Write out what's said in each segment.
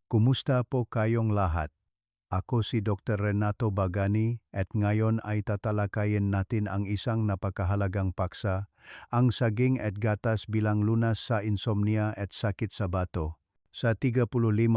Kumusta po kayong lahat? Ako si Dr. Renato Bagani at ngayon ay tatalakayin natin ang isang napakahalagang paksa, ang saging at gatas bilang lunas sa insomnia at sakit sa bato. Sa 35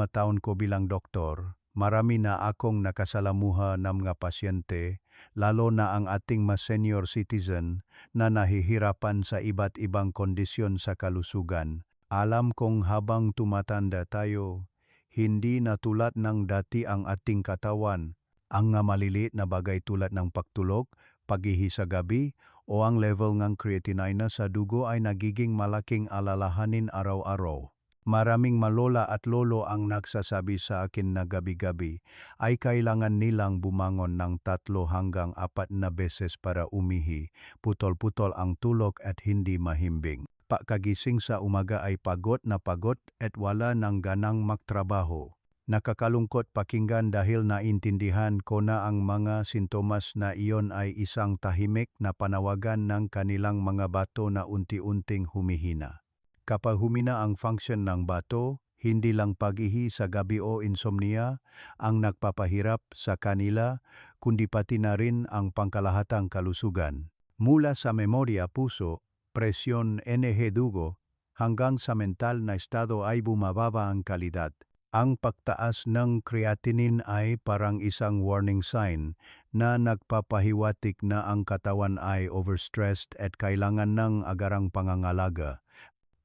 taon ko bilang doktor, marami na akong nakasalamuha ng mga pasyente, lalo na ang ating mas senior citizen na nahihirapan sa iba't ibang kondisyon sa kalusugan. Alam kong habang tumatanda tayo, hindi na tulad ng dati ang ating katawan. Ang nga maliliit na bagay tulad ng pagtulog, paghihi sa gabi, o ang level ng creatinine sa dugo ay nagiging malaking alalahanin araw-araw. Maraming malola at lolo ang nagsasabi sa akin na gabi-gabi ay kailangan nilang bumangon ng 3 hanggang 4 na beses para umihi, putol-putol ang tulog at hindi mahimbing. Pagkagising sa umaga ay pagod at wala nang ganang magtrabaho. Nakakalungkot pakinggan dahil naintindihan ko na ang mga sintomas na iyon ay isang tahimik na panawagan ng kanilang mga bato na unti-unting humihina. Kapag humina ang function ng bato, hindi lang paghihi sa gabi o insomnia ang nagpapahirap sa kanila, kundi pati na rin ang pangkalahatang kalusugan. Mula sa memorya, puso, presyon, NG dugo, hanggang sa mental na estado ay bumababa ang kalidad. Ang pagtaas ng creatinine ay parang isang warning sign na nagpapahiwatig na ang katawan ay overstressed at kailangan ng agarang pangangalaga.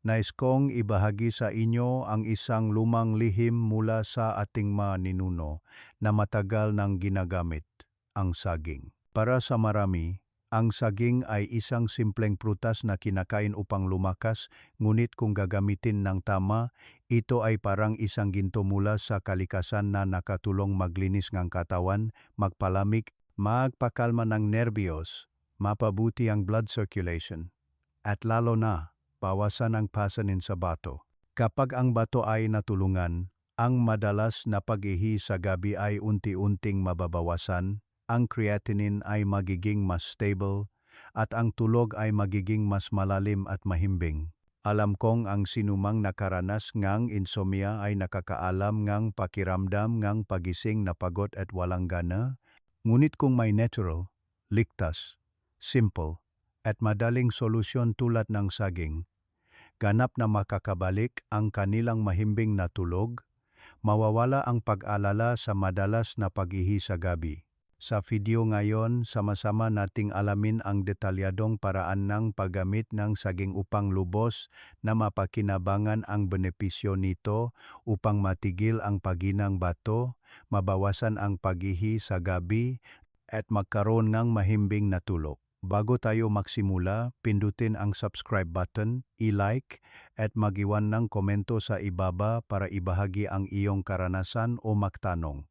Nais kong ibahagi sa inyo ang isang lumang lihim mula sa ating mga ninuno na matagal nang ginagamit, ang saging. Para sa marami, ang saging ay isang simpleng prutas na kinakain upang lumakas, ngunit kung gagamitin ng tama, ito ay parang isang ginto mula sa kalikasan na nakatulong maglinis ng katawan, magpalamig, magpakalma ng nerbiyos, mapabuti ang blood circulation, at lalo na, bawasan ang pasanin sa bato. Kapag ang bato ay natulungan, ang madalas na paghihi sa gabi ay unti-unting mababawasan, ang creatinine ay magiging mas stable, at ang tulog ay magiging mas malalim at mahimbing. Alam kong ang sinumang nakaranas ngang insomnia ay nakakaalam ngang pakiramdam ngang pagising na pagod at walang gana, ngunit kung may natural, ligtas, simple, at madaling solusyon tulad ng saging, ganap na makakabalik ang kanilang mahimbing na tulog, mawawala ang pag-alala sa madalas na paghihi sa gabi. Sa video ngayon, sama-sama nating alamin ang detalyadong paraan ng paggamit ng saging upang lubos na mapakinabangan ang benepisyo nito upang matigil ang paghinang bato, mabawasan ang paghihi sa gabi, at magkaroon ng mahimbing na tulog. Bago tayo magsimula, pindutin ang subscribe button, i-like, at mag-iwan ng komento sa ibaba para ibahagi ang iyong karanasan o magtanong.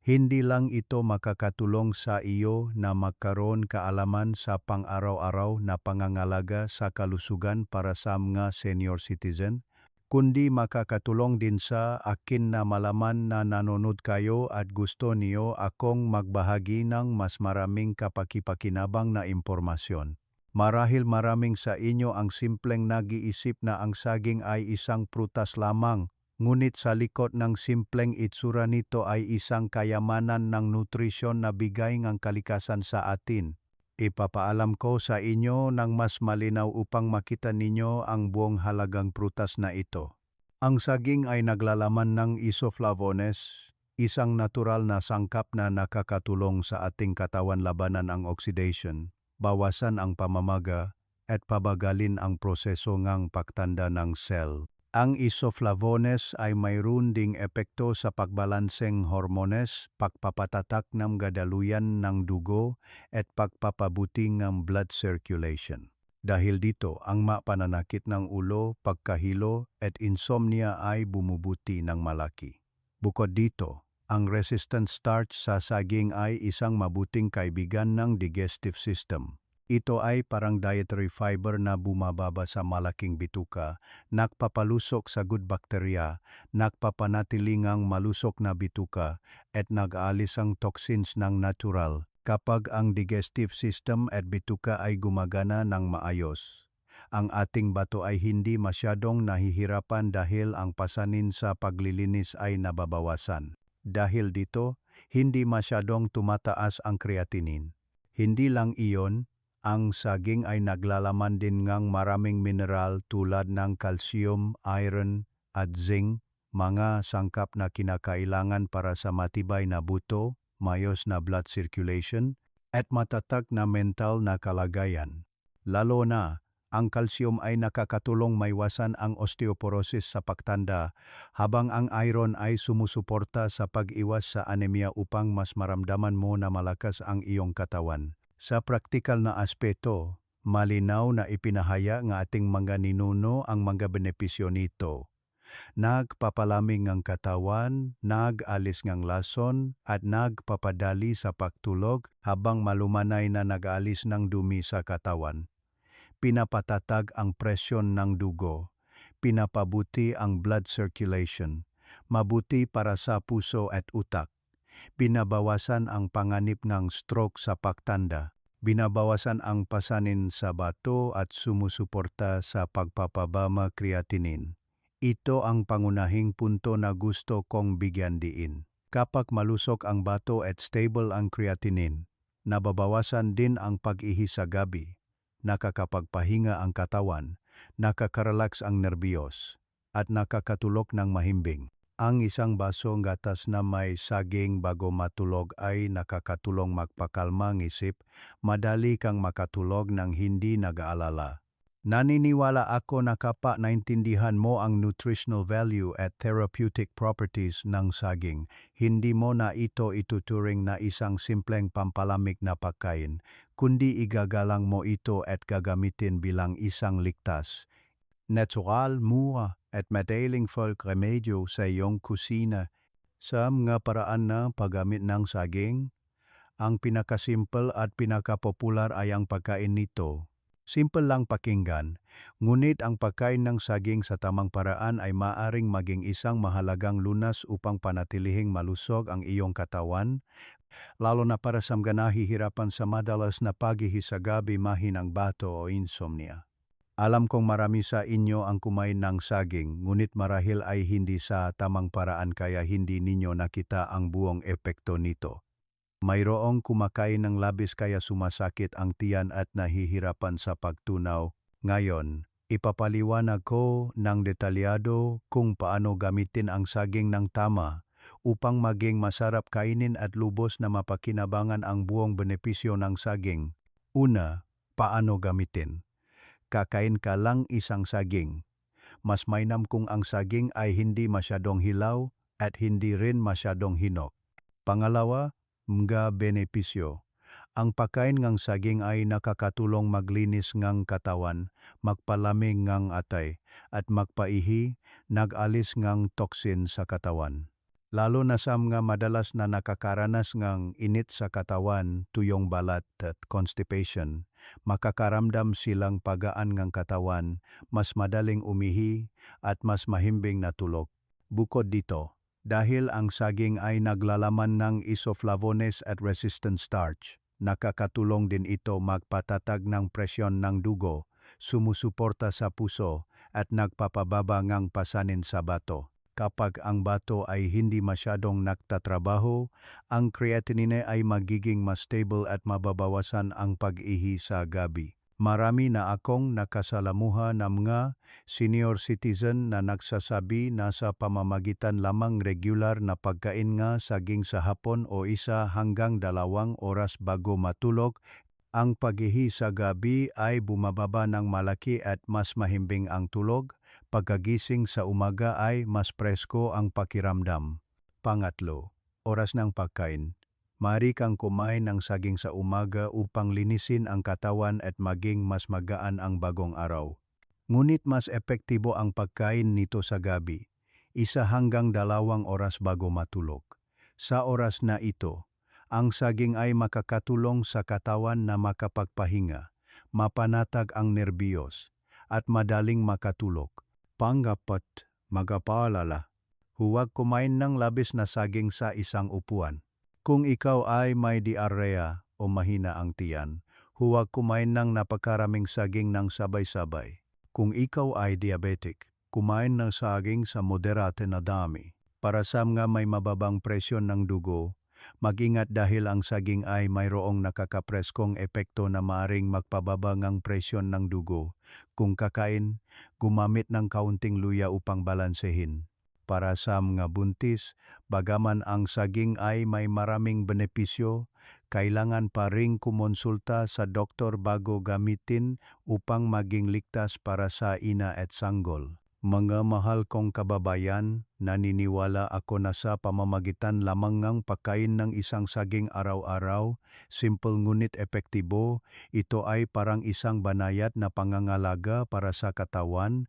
Hindi lang ito makakatulong sa iyo na magkaroon kaalaman sa pang-araw-araw na pangangalaga sa kalusugan para sa mga senior citizen, kundi makakatulong din sa akin na malaman na nanonood kayo at gusto niyo akong magbahagi ng mas maraming kapakipakinabang na impormasyon. Marahil maraming sa inyo ang simpleng nag-iisip na ang saging ay isang prutas lamang, ngunit sa likod ng simpleng itsura nito ay isang kayamanan ng nutrisyon na bigay ng kalikasan sa atin. Ipapaalam ko sa inyo ng mas malinaw upang makita ninyo ang buong halagang prutas na ito. Ang saging ay naglalaman ng isoflavones, isang natural na sangkap na nakakatulong sa ating katawan labanan ang oxidation, bawasan ang pamamaga, at pabagalin ang proseso ng pagtanda ng cell. Ang isoflavones ay mayroon ding epekto sa pagbalanseng hormones, pagpapatatak ng gadaluyan ng dugo, at pagpapabuti ng blood circulation. Dahil dito, ang pananakit ng ulo, pagkahilo, at insomnia ay bumubuti ng malaki. Bukod dito, ang resistant starch sa saging ay isang mabuting kaibigan ng digestive system. Ito ay parang dietary fiber na bumababa sa malaking bituka, nagpapalusok sa good bacteria, nagpapanatiling ang malusok na bituka, at nag-aalis ang toxins ng natural. Kapag ang digestive system at bituka ay gumagana ng maayos, ang ating bato ay hindi masyadong nahihirapan dahil ang pasanin sa paglilinis ay nababawasan. Dahil dito, hindi masyadong tumataas ang creatinine. Hindi lang iyon, ang saging ay naglalaman din ngang maraming mineral tulad ng calcium, iron, at zinc, mga sangkap na kinakailangan para sa matibay na buto, mayos na blood circulation, at matatag na mental na kalagayan. Lalo na, ang calcium ay nakakatulong maiwasan ang osteoporosis sa pagtanda, habang ang iron ay sumusuporta sa pag-iwas sa anemia upang mas maramdaman mo na malakas ang iyong katawan. Sa praktikal na aspeto, malinaw na ipinahaya ng ating mga ninuno ang mga benepisyo nito. Nagpapalamig ng katawan, nag-alis ng lason, at nagpapadali sa pagtulog habang malumanay na nag-alis ng dumi sa katawan. Pinapatatag ang presyon ng dugo, pinapabuti ang blood circulation, mabuti para sa puso at utak, binabawasan ang panganib ng stroke sa pagtanda, binabawasan ang pasanin sa bato at sumusuporta sa pagpapababa creatinine. Ito ang pangunahing punto na gusto kong bigyan diin. Kapag malusog ang bato at stable ang creatinine, nababawasan din ang pag-ihi sa gabi, nakakapagpahinga ang katawan, nakakarelax ang nerbiyos, at nakakatulog ng mahimbing. Ang isang basong gatas na may saging bago matulog ay nakakatulong magpakalma ng isip, madali kang makatulog ng hindi nag-aalala. Naniniwala ako na kapag naintindihan mo ang nutritional value at therapeutic properties ng saging, hindi mo na ito ituturing na isang simpleng pampalamig na pagkain, kundi igagalang mo ito at gagamitin bilang isang ligtas, natural, mura at madaling folk remedyo sa iyong kusina. Sa mga paraan na paggamit ng saging, ang pinakasimple at pinakapopular ay ang pagkain nito. Simple lang pakinggan, ngunit ang pagkain ng saging sa tamang paraan ay maaring maging isang mahalagang lunas upang panatilihing malusog ang iyong katawan, lalo na para sa mga nahihirapan sa madalas na paghihi sa gabi, mahinang bato o insomnia. Alam kong marami sa inyo ang kumain ng saging, ngunit marahil ay hindi sa tamang paraan kaya hindi ninyo nakita ang buong epekto nito. Mayroong kumakain ng labis kaya sumasakit ang tiyan at nahihirapan sa pagtunaw. Ngayon, ipapaliwanag ko ng detalyado kung paano gamitin ang saging ng tama upang maging masarap kainin at lubos na mapakinabangan ang buong benepisyo ng saging. Una, paano gamitin? Kakain ka lang isang saging. Mas mainam kung ang saging ay hindi masyadong hilaw at hindi rin masyadong hinok. Pangalawa, mga benepisyo. Ang pagkain ng saging ay nakakatulong maglinis ng katawan, magpalamig ng atay, at magpaihi, nag-alis ng toxin sa katawan. Lalo na sa mga madalas na nakakaranas ng init sa katawan, tuyong balat at constipation, makakaramdam silang pagaan ng katawan, mas madaling umihi, at mas mahimbing na tulog. Bukod dito, dahil ang saging ay naglalaman ng isoflavones at resistant starch, nakakatulong din ito magpatatag ng presyon ng dugo, sumusuporta sa puso, at nagpapababa ng pasanin sa bato. Kapag ang bato ay hindi masyadong nagtatrabaho, ang creatinine ay magiging mas stable at mababawasan ang pag-ihi sa gabi. Marami na akong nakasalamuha ng mga senior citizen na nagsasabi na sa pamamagitan lamang regular na pagkain nga saging sa hapon o 1 hanggang 2 oras bago matulog, ang pag-ihi sa gabi ay bumababa ng malaki at mas mahimbing ang tulog. Pagkagising sa umaga ay mas presko ang pakiramdam. Pangatlo, oras ng pagkain. Maaari kang kumain ng saging sa umaga upang linisin ang katawan at maging mas magaan ang bagong araw. Ngunit mas epektibo ang pagkain nito sa gabi, 1 hanggang 2 oras bago matulog. Sa oras na ito, ang saging ay makakatulong sa katawan na makapagpahinga, mapanatag ang nerbiyos, at madaling makatulog. Pangapat, magpaalala. Huwag kumain ng labis na saging sa isang upuan. Kung ikaw ay may diarrhea o mahina ang tiyan, huwag kumain ng napakaraming saging ng sabay-sabay. Kung ikaw ay diabetic, kumain ng saging sa moderate na dami. Para sa mga may mababang presyon ng dugo, mag-ingat dahil ang saging ay mayroong nakakapreskong epekto na maaring magpababa ng presyon ng dugo. Kung kakain, gumamit ng kaunting luya upang balansehin. Para sa mga buntis, bagaman ang saging ay may maraming benepisyo, kailangan pa ring kumonsulta sa doktor bago gamitin upang maging ligtas para sa ina at sanggol. Mga mahal kong kababayan, naniniwala ako na sa pamamagitan lamang ng pagkain ng isang saging araw-araw, simple ngunit epektibo, ito ay parang isang banayad na pangangalaga para sa katawan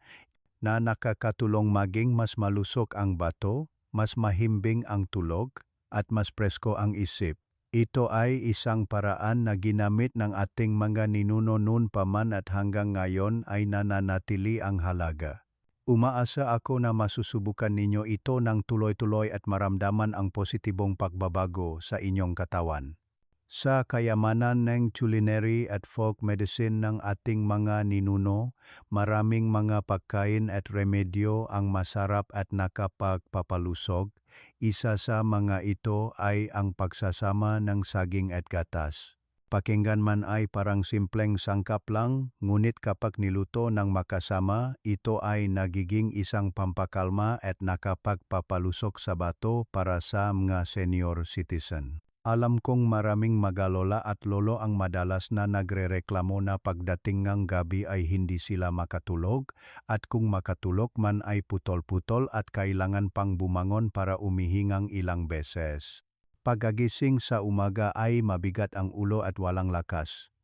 na nakakatulong maging mas malusog ang bato, mas mahimbing ang tulog, at mas presko ang isip. Ito ay isang paraan na ginamit ng ating mga ninuno noon pa man at hanggang ngayon ay nananatili ang halaga. Umaasa ako na masusubukan ninyo ito ng tuloy-tuloy at maramdaman ang positibong pagbabago sa inyong katawan. Sa kayamanan ng culinary at folk medicine ng ating mga ninuno, maraming mga pagkain at remedyo ang masarap at nakapagpapalusog. Isa sa mga ito ay ang pagsasama ng saging at gatas. Pakinggan man ay parang simpleng sangkap lang, ngunit kapag niluto ng makasama, ito ay nagiging isang pampakalma at nakapagpapalusog sa bato para sa mga senior citizen. Alam kong maraming magalola at lolo ang madalas na nagrereklamo na pagdating ng gabi ay hindi sila makatulog at kung makatulog man ay putol-putol at kailangan pang bumangon para umihingang ilang beses. Pagkagising sa umaga ay mabigat ang ulo at walang lakas.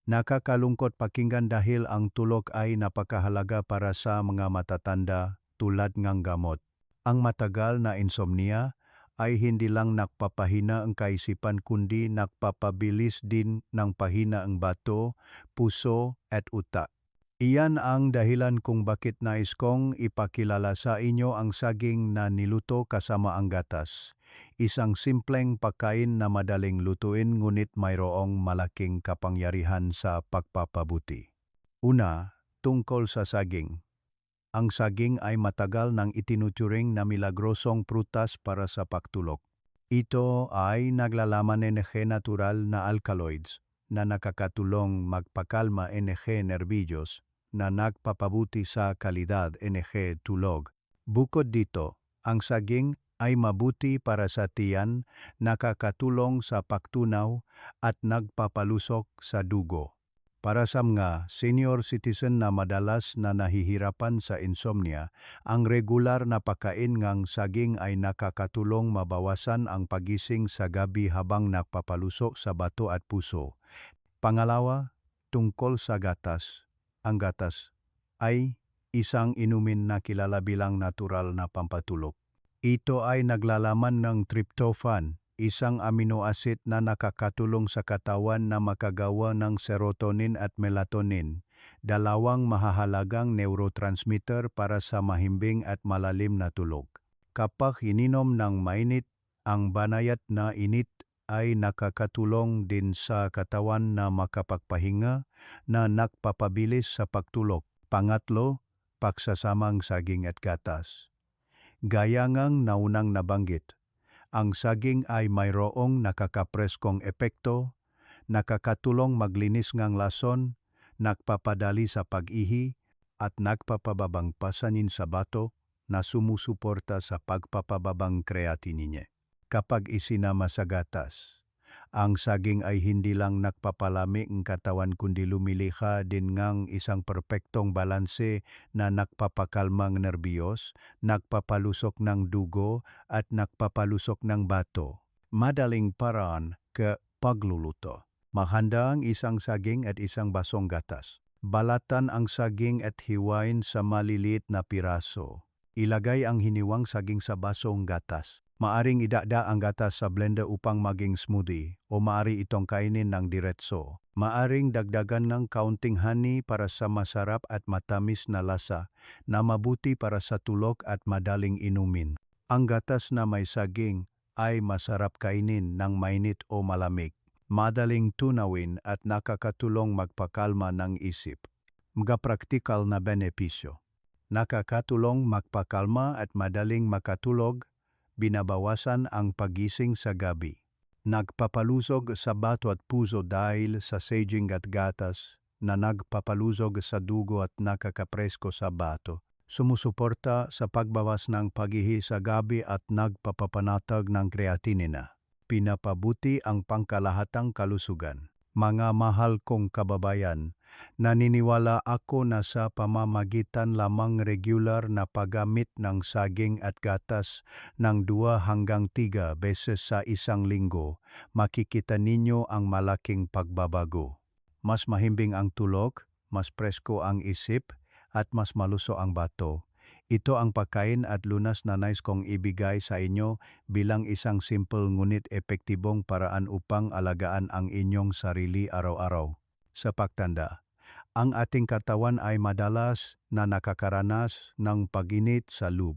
Nakakalungkot pakinggan dahil ang tulog ay napakahalaga para sa mga matatanda tulad ng gamot. Ang matagal na insomnia ay hindi lang nagpapahina ang kaisipan kundi nagpapabilis din ng pahina ang bato, puso at utak. Iyan ang dahilan kung bakit nais kong ipakilala sa inyo ang saging na niluto kasama ang gatas. Isang simpleng pagkain na madaling lutuin ngunit mayroong malaking kapangyarihan sa pagpapabuti. Una, tungkol sa saging. Ang saging ay matagal nang itinuturing na milagrosong prutas para sa pagtulog. Ito ay naglalaman enerhe natural na alkaloids na nakakatulong magpakalma enerhe nervyos na nagpapabuti sa kalidad enerhe tulog. Bukod dito, ang saging ay mabuti para sa tiyan, nakakatulong sa pagtunaw at nagpapalusok sa dugo. Para sa mga senior citizen na madalas na nahihirapan sa insomnia, ang regular na pagkain ng saging ay nakakatulong mabawasan ang pagising sa gabi habang nagpapalusok sa bato at puso. Pangalawa, tungkol sa gatas. Ang gatas ay isang inumin na kilala bilang natural na pampatulog. Ito ay naglalaman ng tryptophan, isang amino acid na nakakatulong sa katawan na makagawa ng serotonin at melatonin, dalawang mahahalagang neurotransmitter para sa mahimbing at malalim na tulog. Kapag ininom ng mainit, ang banayad na init ay nakakatulong din sa katawan na makapagpahinga na nagpapabilis sa pagtulog. Pangatlo, pagsasamang saging at gatas. Gaya ngang naunang nabanggit, ang saging ay mayroong nakakapreskong epekto, nakakatulong maglinis ng lason, nagpapadali sa pag-ihi, at nagpapababang pasanin sa bato na sumusuporta sa pagpapababang creatinine. Kapag isinama sa gatas, ang saging ay hindi lang nagpapalami ng katawan kundi lumilikha din ng isang perpektong balanse na nagpapakalmang nerbiyos, nagpapalusok ng dugo at nagpapalusok ng bato. Madaling paraan ke pagluluto. Mahanda ang isang saging at isang basong gatas. Balatan ang saging at hiwain sa maliliit na piraso. Ilagay ang hiniwang saging sa basong gatas. Maaring idada ang gatas sa blender upang maging smoothie o maari itong kainin ng diretso. Maaring dagdagan ng kaunting honey para sa masarap at matamis na lasa na mabuti para sa tulog at madaling inumin. Ang gatas na may saging ay masarap kainin ng mainit o malamig. Madaling tunawin at nakakatulong magpakalma ng isip. Mga praktikal na benepisyo. Nakakatulong magpakalma at madaling makatulog, binabawasan ang pagising sa gabi. Nagpapalusog sa bato at puso dahil sa saging at gatas na nagpapalusog sa dugo at nakakapresko sa bato. Sumusuporta sa pagbawas ng paghihi sa gabi at nagpapapanatag ng kreatinina. Pinapabuti ang pangkalahatang kalusugan. Mga mahal kong kababayan, naniniwala ako na sa pamamagitan lamang regular na paggamit ng saging at gatas ng 2 hanggang 3 beses sa isang linggo, makikita ninyo ang malaking pagbabago. Mas mahimbing ang tulog, mas presko ang isip, at mas maluso ang bato. Ito ang pagkain at lunas na nais kong ibigay sa inyo bilang isang simple ngunit epektibong paraan upang alagaan ang inyong sarili araw-araw. Sa pagtanda, ang ating katawan ay madalas na nakakaranas ng pag-init sa loob.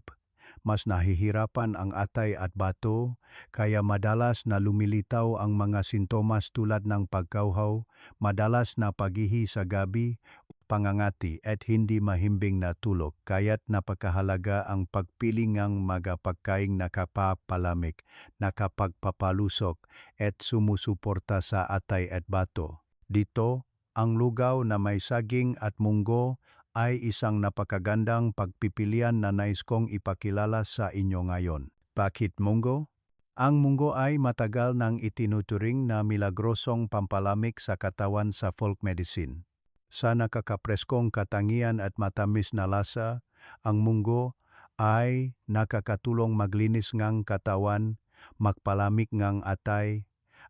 Mas nahihirapan ang atay at bato, kaya madalas na lumilitaw ang mga sintomas tulad ng pagkauhaw, madalas na paghihi sa gabi, pangangati at hindi mahimbing na tulog, kaya't napakahalaga ang pagpili ng mga pagkaing nakapapalamig, nakapagpapalusok at sumusuporta sa atay at bato. Dito, ang lugaw na may saging at munggo ay isang napakagandang pagpipilian na nais kong ipakilala sa inyo ngayon. Bakit munggo? Ang munggo ay matagal nang itinuturing na milagrosong pampalamig sa katawan sa folk medicine. Sa nakakapreskong katangian at matamis na lasa, ang munggo ay nakakatulong maglinis ngang katawan, magpalamig ngang atay,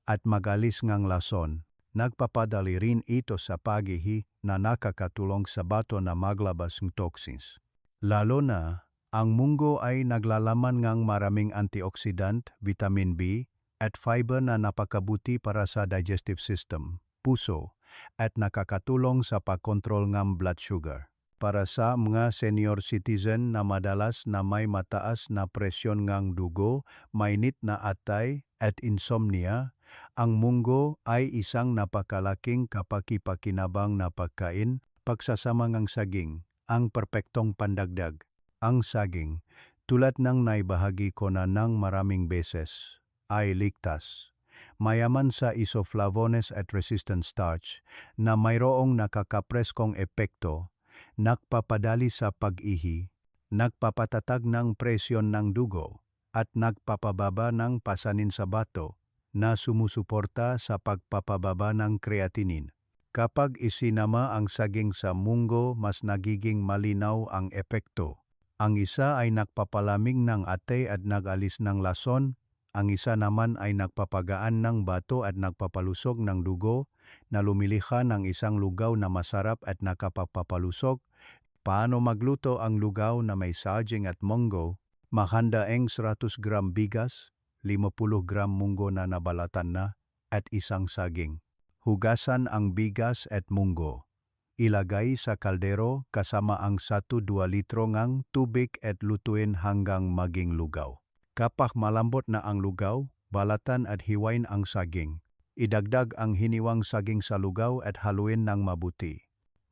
at magalis ngang lason. Nagpapadali rin ito sa paghihi na nakakatulong sa bato na maglabas ng toxins. Lalo na, ang munggo ay naglalaman ngang maraming antioxidant, vitamin B, at fiber na napakabuti para sa digestive system, puso, at nakakatulong sa pagkontrol ng blood sugar. Para sa mga senior citizen na madalas na may mataas na presyon ng dugo, mainit na atay at insomnia, ang munggo ay isang napakalaking kapakipakinabang na pagkain. Pagsasama ng saging, ang perpektong pandagdag. Ang saging, tulad ng naibahagi ko na ng maraming beses, ay ligtas. Mayaman sa isoflavones at resistant starch na mayroong nakakapreskong epekto, nagpapadali sa pag-ihi, nagpapatatag ng presyon ng dugo, at nagpapababa ng pasanin sa bato na sumusuporta sa pagpapababa ng creatinine. Kapag isinama ang saging sa munggo, mas nagiging malinaw ang epekto. Ang isa ay nagpapalamig ng atay at nag-alis ng lason, ang isa naman ay nagpapagaan ng bato at nagpapalusog ng dugo na lumilikha ng isang lugaw na masarap at nakapagpapalusog. Paano magluto ang lugaw na may saging at munggo? Maghandaang 100 gram bigas, 50 gram munggo na nabalatan na, at isang saging. Hugasan ang bigas at munggo. Ilagay sa kaldero kasama ang 1-2 litro ng tubig at lutuin hanggang maging lugaw. Kapag malambot na ang lugaw, balatan at hiwain ang saging. Idagdag ang hiniwang saging sa lugaw at haluin ng mabuti.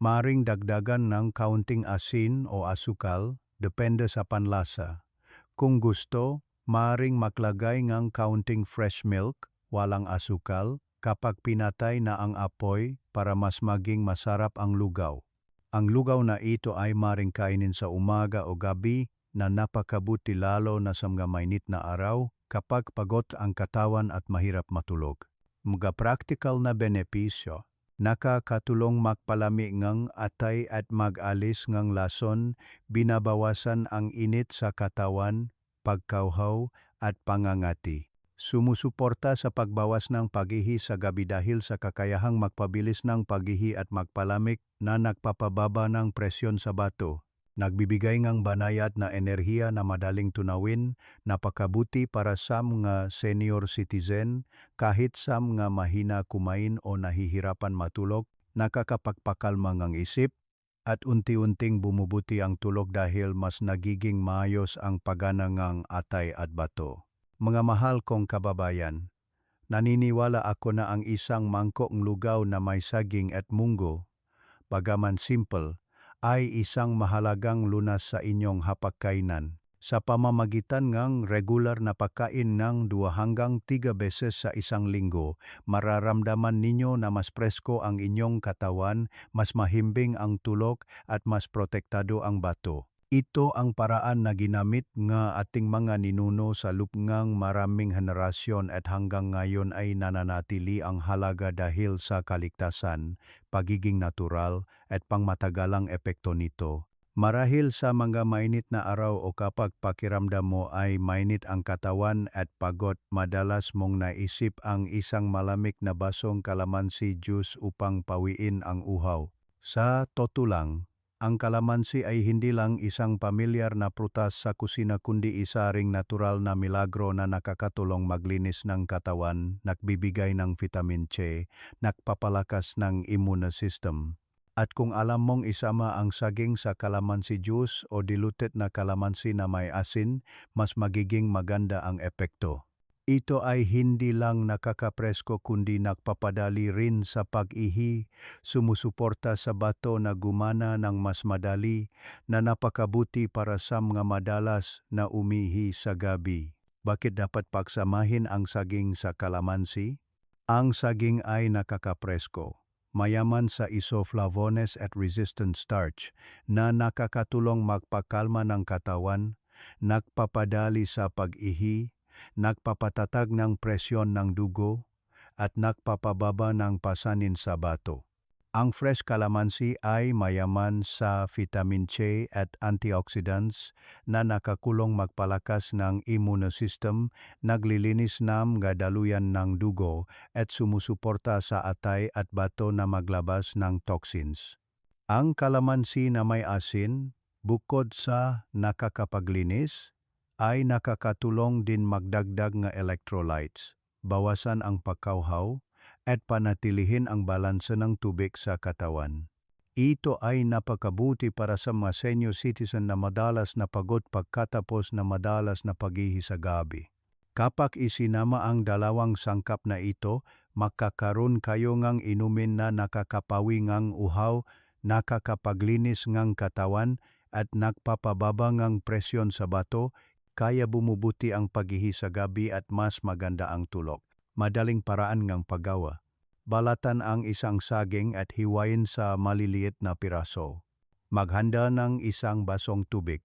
Maaring dagdagan ng kaunting asin o asukal, depende sa panlasa. Kung gusto, maaring maglagay ng kaunting fresh milk, walang asukal, kapag pinatay na ang apoy para mas maging masarap ang lugaw. Ang lugaw na ito ay maaring kainin sa umaga o gabi na napakabuti lalo na sa mga mainit na araw kapag pagod ang katawan at mahirap matulog. Mga practical na benepisyo. Nakakatulong magpalami ng atay at mag-alis ng lason, binabawasan ang init sa katawan, pagkauhaw at pangangati. Sumusuporta sa pagbawas ng paghihi sa gabi dahil sa kakayahang magpabilis ng paghihi at magpalamig na nagpapababa ng presyon sa bato. Nagbibigay ng banayad na enerhiya na madaling tunawin, napakabuti para sa mga senior citizen, kahit sa mga mahina kumain o nahihirapan matulog, nakakapagpakalma ng isip, at unti-unting bumubuti ang tulog dahil mas nagiging maayos ang pagana ng atay at bato. Mga mahal kong kababayan, naniniwala ako na ang isang mangkok lugaw na may saging at munggo, bagaman simple, ay isang mahalagang lunas sa inyong hapagkainan. Sa pamamagitan ng regular na pagkain ng 2 hanggang 3 beses sa isang linggo, mararamdaman ninyo na mas presko ang inyong katawan, mas mahimbing ang tulog at mas protektado ang bato. Ito ang paraan na ginamit nga ating mga ninuno sa lupngang maraming henerasyon at hanggang ngayon ay nananatili ang halaga dahil sa kaligtasan, pagiging natural at pangmatagalang epekto nito. Marahil sa mga mainit na araw o kapag pakiramdam mo ay mainit ang katawan at pagod, madalas mong naisip ang isang malamig na basong kalamansi juice upang pawiin ang uhaw. Sa totoo lang, ang kalamansi ay hindi lang isang pamilyar na prutas sa kusina kundi isa ring natural na milagro na nakakatulong maglinis ng katawan, nagbibigay ng vitamin C, nagpapalakas ng immune system. At kung alam mong isama ang saging sa kalamansi juice o diluted na kalamansi na may asin, mas magiging maganda ang epekto. Ito ay hindi lang nakakapresko kundi nagpapadali rin sa pag-ihi, sumusuporta sa bato na gumana ng mas madali, na napakabuti para sa mga madalas na umihi sa gabi. Bakit dapat pagsamahin ang saging sa kalamansi? Ang saging ay nakakapresko, mayaman sa isoflavones at resistant starch na nakakatulong magpakalma ng katawan, nagpapadali sa pag-ihi, nagpapatatag ng presyon ng dugo, at nagpapababa ng pasanin sa bato. Ang fresh calamansi ay mayaman sa vitamin C at antioxidants na nakakulong magpalakas ng immune system, naglilinis ng daluyan ng dugo at sumusuporta sa atay at bato na maglabas ng toxins. Ang kalamansi na may asin, bukod sa nakakapaglinis, ay nakakatulong din magdagdag ng electrolytes, bawasan ang pagkauhaw, at panatilihin ang balanse ng tubig sa katawan. Ito ay napakabuti para sa mga senior citizen na madalas na pagod pagkatapos na madalas na pag-ihi sa gabi. Kapag isinama ang dalawang sangkap na ito, makakaroon kayo ngang inumin na nakakapawi ngang uhaw, nakakapaglinis ngang katawan, at nagpapababa ngang presyon sa bato, kaya bumubuti ang pag-ihi sa gabi at mas maganda ang tulog. Madaling paraan ngang paggawa. Balatan ang isang saging at hiwain sa maliliit na piraso. Maghanda ng isang basong tubig.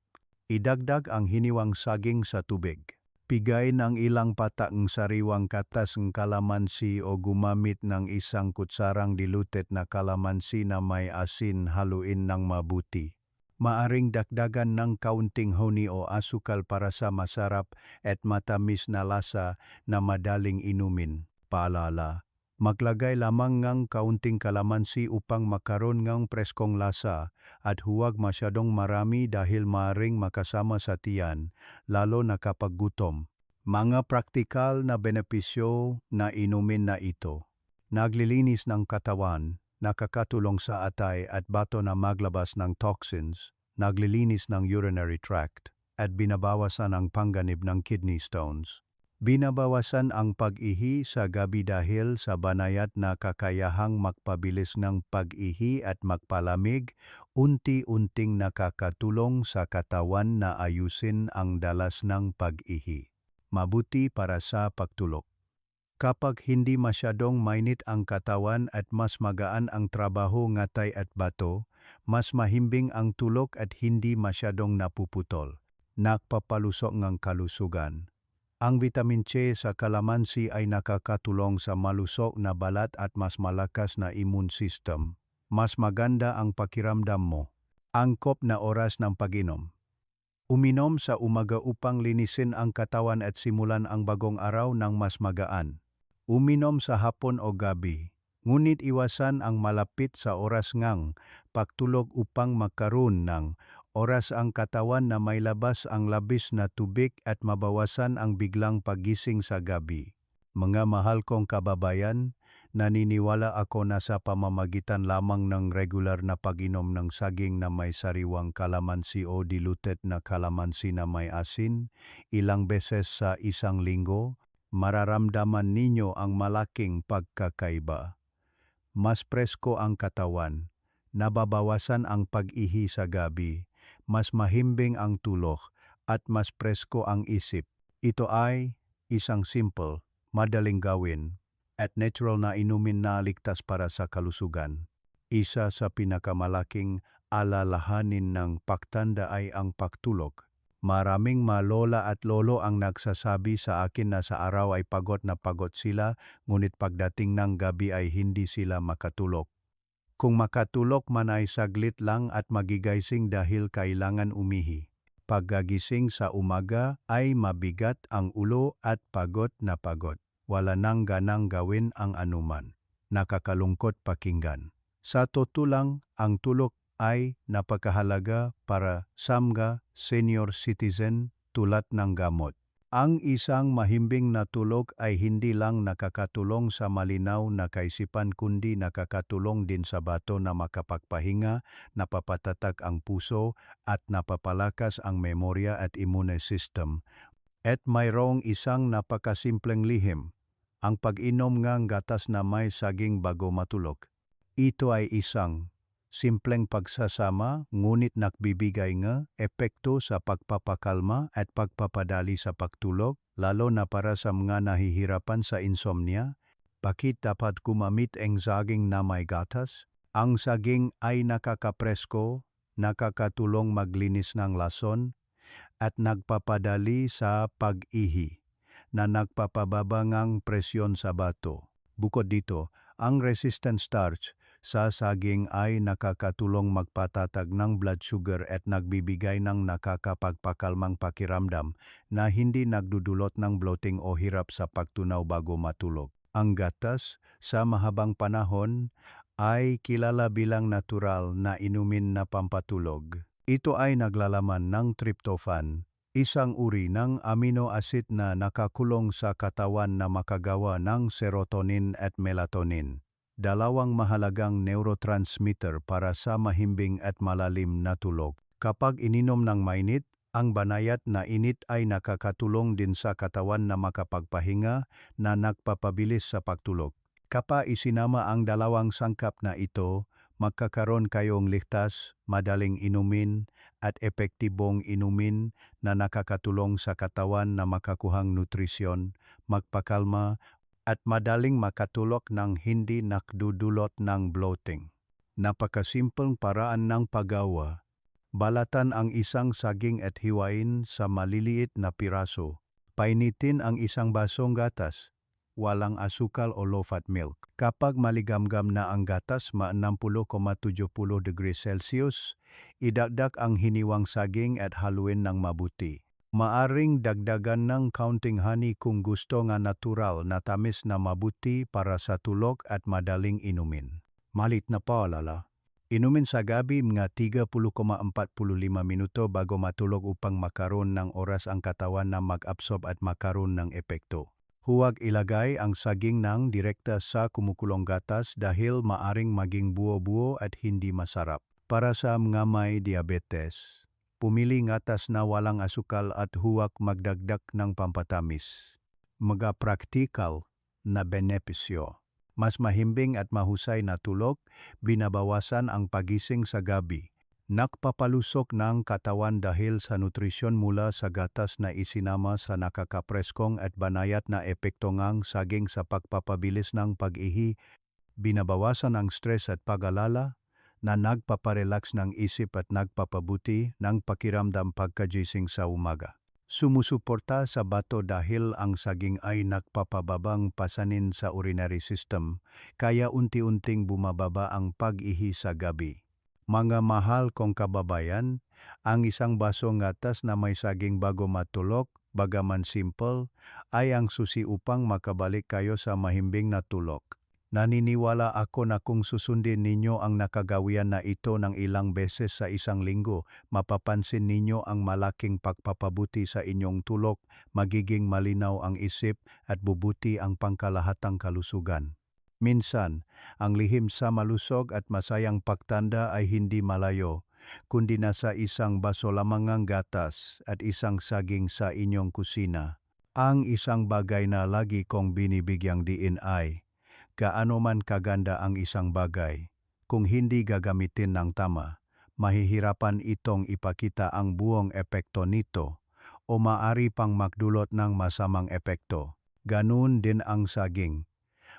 Idagdag ang hiniwang saging sa tubig. Pigay ng ilang pataang sariwang katas ng kalamansi o gumamit ng isang kutsarang diluted na kalamansi na may asin, haluin ng mabuti. Maaring dagdagan ng kaunting honey o asukal para sa masarap at matamis na lasa na madaling inumin. Paalala, maglagay lamang ng kaunting kalamansi upang makaroon ng preskong lasa at huwag masyadong marami dahil maaring makasama sa tiyan, lalo na kapag gutom. Mga praktikal na benepisyo na inumin na ito. Naglilinis ng katawan, nakakatulong sa atay at bato na maglabas ng toxins, naglilinis ng urinary tract, at binabawasan ang panganib ng kidney stones. Binabawasan ang pag-ihi sa gabi dahil sa banayad na kakayahang magpabilis ng pag-ihi at magpalamig, unti-unting nakakatulong sa katawan na ayusin ang dalas ng pag-ihi. Mabuti para sa pagtulog. Kapag hindi masyadong mainit ang katawan at mas magaan ang trabaho ngatay at bato, mas mahimbing ang tulog at hindi masyadong napuputol. Nagpapalusok ng kalusugan. Ang vitamin C sa kalamansi ay nakakatulong sa malusog na balat at mas malakas na immune system. Mas maganda ang pakiramdam mo. Angkop na oras ng pag-inom. Uminom sa umaga upang linisin ang katawan at simulan ang bagong araw ng mas magaan. Uminom sa hapon o gabi, ngunit iwasan ang malapit sa oras ngang pagtulog upang magkaroon ng oras ang katawan na may labas ang labis na tubig at mabawasan ang biglang pagising sa gabi. Mga mahal kong kababayan, naniniwala ako na sa pamamagitan lamang ng regular na pag-inom ng saging na may sariwang kalamansi o diluted na kalamansi na may asin, ilang beses sa isang linggo, mararamdaman ninyo ang malaking pagkakaiba. Mas presko ang katawan, nababawasan ang pag-ihi sa gabi, mas mahimbing ang tulog, at mas presko ang isip. Ito ay isang simple, madaling gawin, at natural na inumin na ligtas para sa kalusugan. Isa sa pinakamalaking alalahanin ng pagtanda ay ang pagtulog. Maraming lola at lolo ang nagsasabi sa akin na sa araw ay pagod na pagod sila, ngunit pagdating ng gabi ay hindi sila makatulog. Kung makatulog man ay saglit lang at magigising dahil kailangan umihi. Pagkagising sa umaga ay mabigat ang ulo at pagod na pagod. Wala nang ganang gawin ang anuman. Nakakalungkot pakinggan. Sa totoo lang, ang tulog ay napakahalaga para sa mga senior citizen tulad ng gamot. Ang isang mahimbing na tulog ay hindi lang nakakatulong sa malinaw na kaisipan kundi nakakatulong din sa bato na makapagpahinga, napapatatag ang puso at napapalakas ang memorya at immune system. At mayroong isang napakasimpleng lihim, ang pag-inom ng gatas na may saging bago matulog. Ito ay isang simpleng pagsasama ngunit nagbibigay ng epekto sa pagpapakalma at pagpapadali sa pagtulog, lalo na para sa mga nahihirapan sa insomnia. Bakit dapat gumamit ang saging na may gatas? Ang saging ay nakakapresko, nakakatulong maglinis ng lason, at nagpapadali sa pag-ihi, na nagpapababa ng presyon sa bato. Bukod dito, ang resistant starch sa saging ay nakakatulong magpatatag ng blood sugar at nagbibigay ng nakakapagpakalmang pakiramdam na hindi nagdudulot ng bloating o hirap sa pagtunaw bago matulog. Ang gatas sa mahabang panahon ay kilala bilang natural na inumin na pampatulog. Ito ay naglalaman ng tryptophan, isang uri ng amino acid na nakakulong sa katawan na makagawa ng serotonin at melatonin, dalawang mahalagang neurotransmitter para sa mahimbing at malalim na tulog. Kapag ininom ng mainit, ang banayad na init ay nakakatulong din sa katawan na makapagpahinga na nagpapabilis sa pagtulog. Kapag isinama ang dalawang sangkap na ito, magkakaroon kayong ligtas, madaling inumin, at epektibong inumin na nakakatulong sa katawan na makakuhang nutrisyon, magpakalma, at madaling makatulog ng hindi nakdudulot ng bloating. Napakasimpleng paraan ng paggawa. Balatan ang isang saging at hiwain sa maliliit na piraso. Painitin ang isang basong gatas, walang asukal o low-fat milk. Kapag maligamgam na ang gatas, 60,70 degrees Celsius, idagdag ang hiniwang saging at haluin ng mabuti. Maaring dagdagan ng counting honey kung gusto nga natural na tamis na mabuti para sa tulog at madaling inumin. Malit na paalala, inumin sa gabi mga 30,45 minuto bago matulog upang makaroon ng oras ang katawan na mag-absorb at makaroon ng epekto. Huwag ilagay ang saging ng direkta sa kumukulong gatas dahil maaring maging buo-buo at hindi masarap. Para sa mga may diabetes, pumili gatas na walang asukal at huwag magdagdag ng pampatamis. Mga praktikal na benepisyo. Mas mahimbing at mahusay na tulog, binabawasan ang pagising sa gabi. Nagpapalusok ng katawan dahil sa nutrisyon mula sa gatas na isinama sa nakakapreskong at banayad na epekto ng saging sa pagpapabilis ng pag-ihi, binabawasan ang stress at pag-alala, na nagpaparelax ng isip at nagpapabuti ng pakiramdam pagkagising sa umaga. Sumusuporta sa bato dahil ang saging ay nagpapababang pasanin sa urinary system, kaya unti-unting bumababa ang pag-ihi sa gabi. Mga mahal kong kababayan, ang isang basong gatas na may saging bago matulog, bagaman simple, ay ang susi upang makabalik kayo sa mahimbing na tulog. Naniniwala ako na kung susundin ninyo ang nakagawian na ito ng ilang beses sa isang linggo, mapapansin ninyo ang malaking pagpapabuti sa inyong tulog, magiging malinaw ang isip at bubuti ang pangkalahatang kalusugan. Minsan, ang lihim sa malusog at masayang pagtanda ay hindi malayo, kundi nasa isang baso lamang ng gatas at isang saging sa inyong kusina. Ang isang bagay na lagi kong binibigyang diin ay, gaano man kaganda ang isang bagay, kung hindi gagamitin ng tama, mahihirapan itong ipakita ang buong epekto nito o maari pang magdulot ng masamang epekto. Ganun din ang saging.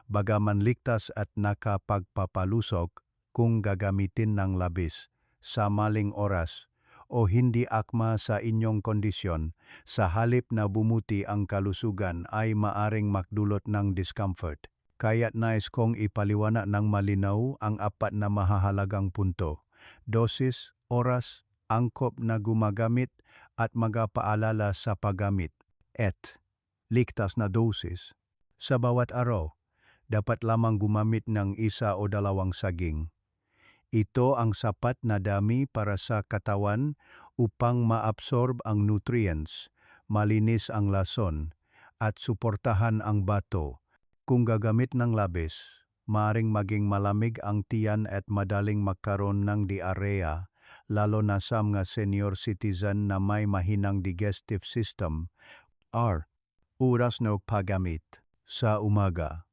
Bagaman ligtas at nakapagpapalusog kung gagamitin ng labis, sa maling oras, o hindi akma sa inyong kondisyon, sa halip na bumuti ang kalusugan ay maaring magdulot ng discomfort. Kaya't nais kong ipaliwanag ng malinaw ang apat na mahahalagang punto: dosis, oras, angkop na gumagamit, at magpaalala sa paggamit. Ligtas na dosis. Sa bawat araw, dapat lamang gumamit ng 1 o 2 saging. Ito ang sapat na dami para sa katawan upang maabsorb ang nutrients, malinis ang lason, at suportahan ang bato. Kung gagamit ng labis, maaring maging malamig ang tiyan at madaling magkaroon ng diarrhea, lalo na sa mga senior citizen na may mahinang digestive system. Oras na paggamit. Sa umaga.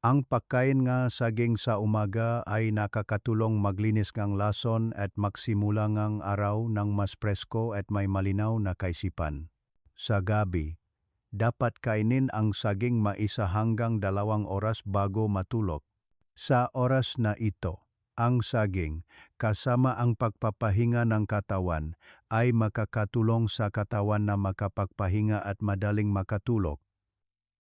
Ang pagkain nga saging sa umaga ay nakakatulong maglinis ng lason at magsimula ng araw ng mas presko at may malinaw na kaisipan. Sa gabi, dapat kainin ang saging 1 hanggang 2 oras bago matulog. Sa oras na ito, ang saging, kasama ang pagpapahinga ng katawan, ay makakatulong sa katawan na makapagpahinga at madaling makatulog.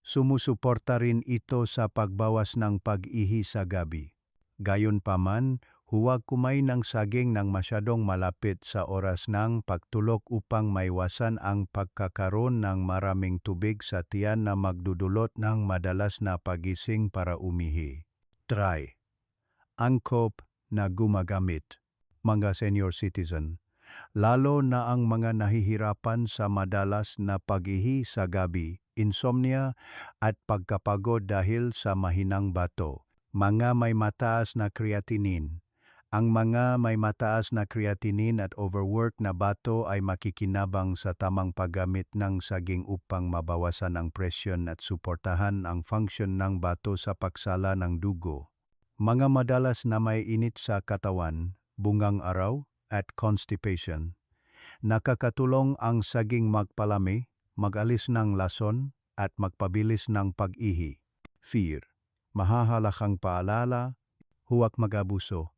Sumusuporta rin ito sa pagbawas ng pag-ihi sa gabi. Gayunpaman, huwag kumain ng saging ng masyadong malapit sa oras ng pagtulog upang maiwasan ang pagkakaroon ng maraming tubig sa tiyan na magdudulot ng madalas na pagising para umihi. Angkop na gumagamit. Mga senior citizen, lalo na ang mga nahihirapan sa madalas na pag-ihi sa gabi, insomnia at pagkapagod dahil sa mahinang bato. Mga may mataas na creatinine. Ang mga may mataas na creatinine at overwork na bato ay makikinabang sa tamang paggamit ng saging upang mabawasan ang presyon at suportahan ang function ng bato sa pagsala ng dugo. Mga madalas na may init sa katawan, bungang araw, at constipation. Nakakatulong ang saging magpalami, mag-alis ng lason, at magpabilis ng pag-ihi. Mahahalagang paalala, huwag mag-abuso.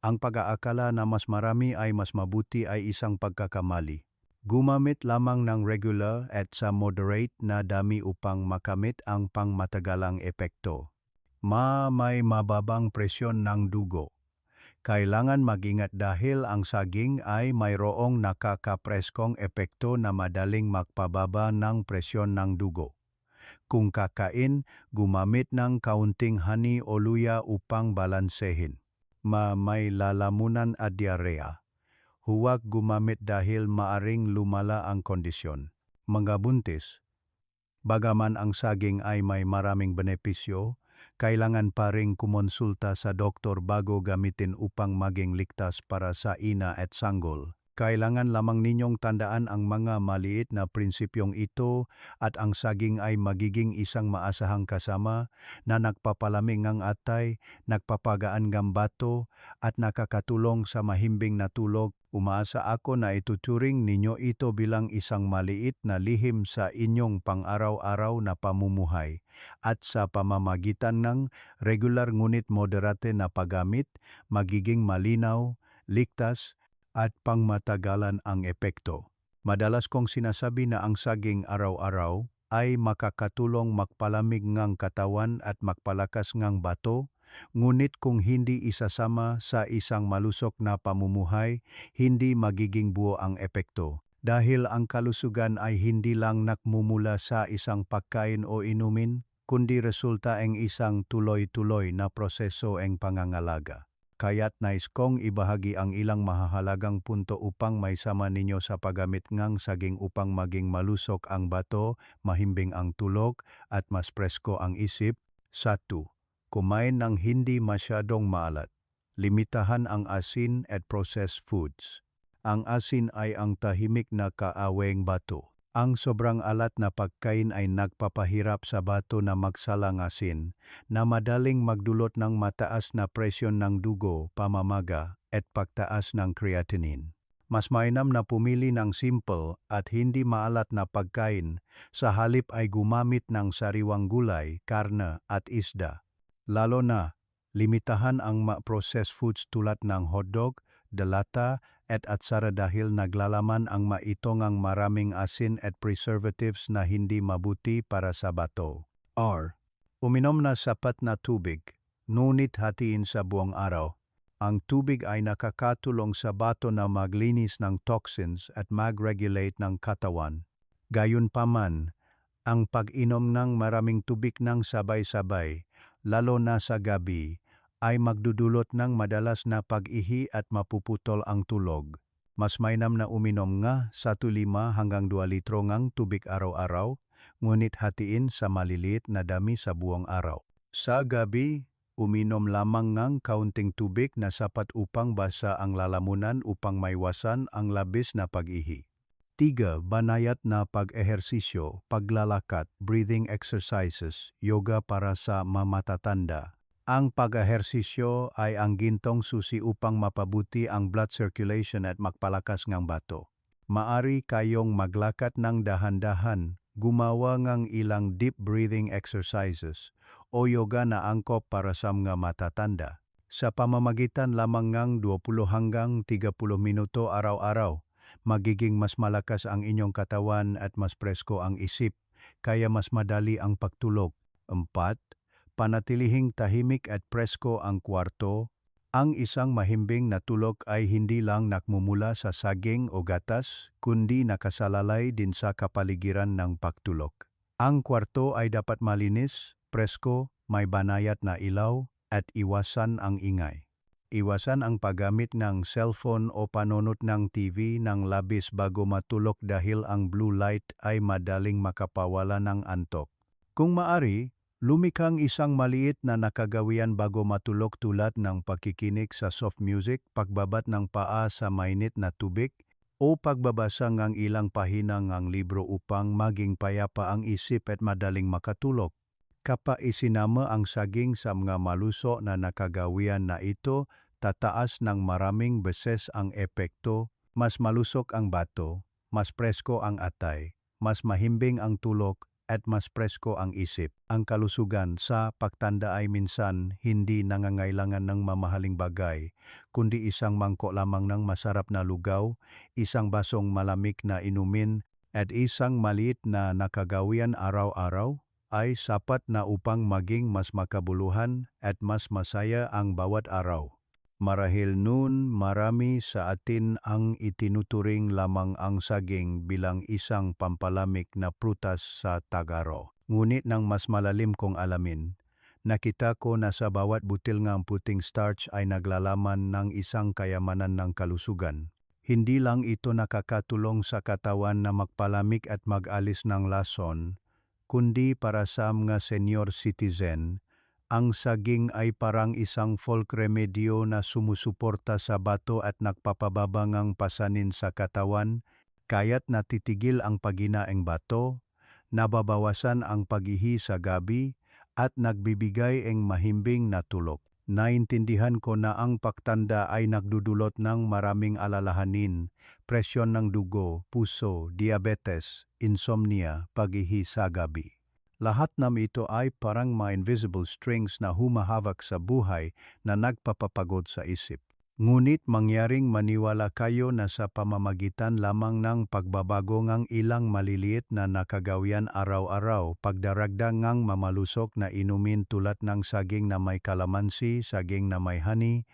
Ang pag-aakala na mas marami ay mas mabuti ay isang pagkakamali. Gumamit lamang ng regular at sa moderate na dami upang makamit ang pangmatagalang epekto. May mababang presyon ng dugo. Kailangan mag-ingat dahil ang saging ay mayroong nakakapreskong epekto na madaling magpababa ng presyon ng dugo. Kung kakain, gumamit ng kaunting honey o luya upang balansehin. May lalamunan at diarrhea. Huwag gumamit dahil maaring lumala ang kondisyon. Mga buntis. Bagaman ang saging ay may maraming benepisyo, kailangan pa ring kumonsulta sa doktor bago gamitin upang maging ligtas para sa ina at sanggol. Kailangan lamang ninyong tandaan ang mga maliit na prinsipyong ito at ang saging ay magiging isang maasahang kasama na nagpapalamig ng atay, nagpapagaan ng bato at nakakatulong sa mahimbing na tulog. Umaasa ako na ituturing ninyo ito bilang isang maliit na lihim sa inyong pang-araw-araw na pamumuhay at sa pamamagitan ng regular ngunit moderate na paggamit, magiging malinaw, ligtas, at pangmatagalan ang epekto. Madalas kong sinasabi na ang saging araw-araw ay makakatulong magpalamig ng katawan at magpalakas ng bato, ngunit kung hindi isasama sa isang malusog na pamumuhay, hindi magiging buo ang epekto. Dahil ang kalusugan ay hindi lang nakmumula sa isang pagkain o inumin, kundi resulta ng isang tuloy-tuloy na proseso ng pangangalaga. Kaya't nais kong ibahagi ang ilang mahahalagang punto upang maisama ninyo sa paggamit ng saging upang maging malusog ang bato, mahimbing ang tulog, at mas presko ang isip. 1. Kumain ng hindi masyadong maalat. Limitahan ang asin at processed foods. Ang asin ay ang tahimik na kaaweng bato. Ang sobrang alat na pagkain ay nagpapahirap sa bato na magsalang asin, na madaling magdulot ng mataas na presyon ng dugo, pamamaga, at pagtaas ng creatinine. Mas mainam na pumili ng simple at hindi maalat na pagkain, sa halip ay gumamit ng sariwang gulay, karne at isda. Lalo na, limitahan ang processed foods tulad ng hotdog, delata, at atsara dahil naglalaman ang maitongang maraming asin at preservatives na hindi mabuti para sa bato. Uminom na sapat na tubig, ngunit hatiin sa buong araw. Ang tubig ay nakakatulong sa bato na maglinis ng toxins at mag-regulate ng katawan. Gayunpaman, ang pag-inom ng maraming tubig ng sabay-sabay, lalo na sa gabi, ay magdudulot ng madalas na pag-ihi at mapuputol ang tulog. Mas mainam na uminom nga 1.5 hanggang 2 litro ng tubig araw-araw, ngunit hatiin sa maliliit na dami sa buong araw. Sa gabi, uminom lamang ng kaunting tubig na sapat upang basa ang lalamunan upang maiwasan ang labis na pag-ihi. 3. Banayad na pag-ehersisyo, paglalakad, breathing exercises, yoga para sa mamatatanda. Ang pag-ehersisyo ay ang gintong susi upang mapabuti ang blood circulation at magpalakas ng bato. Maari kayong maglakad ng dahan-dahan, gumawa ng ilang deep breathing exercises o yoga na angkop para sa mga matatanda. Sa pamamagitan lamang ng 20 hanggang 30 minuto araw-araw, magiging mas malakas ang inyong katawan at mas presko ang isip, kaya mas madali ang pagtulog. 4. Panatilihing tahimik at presko ang kwarto. Ang isang mahimbing na tulog ay hindi lang nakmumula sa saging o gatas, kundi nakasalalay din sa kapaligiran ng pagtulog. Ang kwarto ay dapat malinis, presko, may banayad na ilaw, at iwasan ang ingay. Iwasan ang paggamit ng cellphone o panonood ng TV ng labis bago matulog dahil ang blue light ay madaling makapawala ng antok. Kung maari, lumikhang isang maliit na nakagawian bago matulog tulad ng pakikinig sa soft music, pagbabat ng paa sa mainit na tubig, o pagbabasa ng ilang pahina ng libro upang maging payapa ang isip at madaling makatulog. Kapag isinama ang saging sa mga maluso na nakagawian na ito, tataas ng maraming beses ang epekto, mas malusok ang bato, mas presko ang atay, mas mahimbing ang tulog, at mas presko ang isip. Ang kalusugan sa pagtanda ay minsan hindi nangangailangan ng mamahaling bagay, kundi isang mangkok lamang ng masarap na lugaw, isang basong malamig na inumin, at isang maliit na nakagawian araw-araw, ay sapat na upang maging mas makabuluhan at mas masaya ang bawat araw. Marahil noon marami sa atin ang itinuturing lamang ang saging bilang isang pampalamig na prutas sa tag-araw. Ngunit nang mas malalim kong alamin, nakita ko na sa bawat butil ng puting starch ay naglalaman ng isang kayamanan ng kalusugan. Hindi lang ito nakakatulong sa katawan na magpalamig at mag-alis ng lason, kundi para sa mga senior citizen, ang saging ay parang isang folk remedyo na sumusuporta sa bato at nagpapababa ng pasanin sa katawan, kaya't natitigil ang paginaing bato, nababawasan ang pag-ihi sa gabi, at nagbibigay ng mahimbing na tulog. Naintindihan ko na ang pagtanda ay nagdudulot ng maraming alalahanin, presyon ng dugo, puso, diabetes, insomnia, pag-ihi sa gabi. Lahat ng ito ay parang mga invisible strings na humahawak sa buhay na nagpapapagod sa isip. Ngunit mangyaring maniwala kayo na sa pamamagitan lamang ng pagbabago ng ilang maliliit na nakagawian araw-araw, pagdaragdag ng mamalusok na inumin tulad ng saging na may kalamansi, saging na may honey,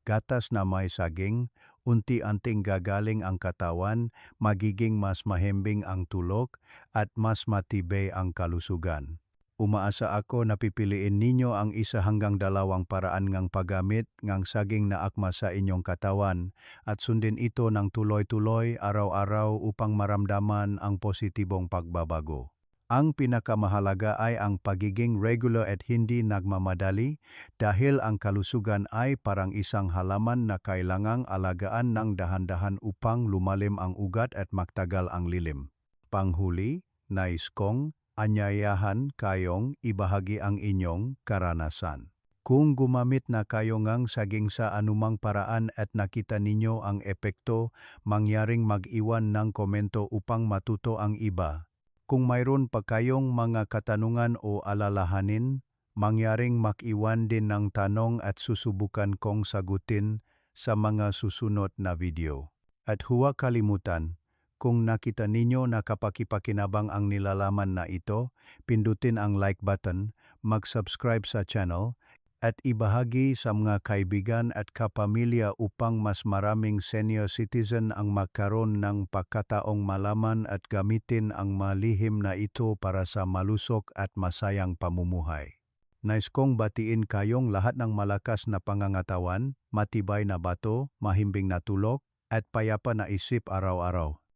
gatas na may saging, unti-unting gagaling ang katawan, magiging mas mahimbing ang tulog, at mas matibay ang kalusugan. Umaasa ako na pipiliin ninyo ang 1 hanggang 2 paraan ng paggamit ng saging na akma sa inyong katawan at sundin ito ng tuloy-tuloy araw-araw upang maramdaman ang positibong pagbabago. Ang pinakamahalaga ay ang pagiging regular at hindi nagmamadali dahil ang kalusugan ay parang isang halaman na kailangang alagaan ng dahan-dahan upang lumalim ang ugat at magtagal ang lilim. panghuli, nais kong anyayahan kayong ibahagi ang inyong karanasan. Kung gumamit na kayo ngang saging sa anumang paraan at nakita ninyo ang epekto, mangyaring mag-iwan ng komento upang matuto ang iba. Kung mayroon pa kayong mga katanungan o alalahanin, mangyaring mag-iwan din ng tanong at susubukan kong sagutin sa mga susunod na video. At huwag kalimutan, kung nakita ninyo na kapakipakinabang ang nilalaman na ito, pindutin ang like button, mag-subscribe sa channel, at ibahagi sa mga kaibigan at kapamilya upang mas maraming senior citizen ang magkaroon ng pagkataong malaman at gamitin ang malihim na ito para sa malusog at masayang pamumuhay. Nais kong batiin kayong lahat ng malakas na pangangatawan, matibay na bato, mahimbing na tulog, at payapa na isip araw-araw.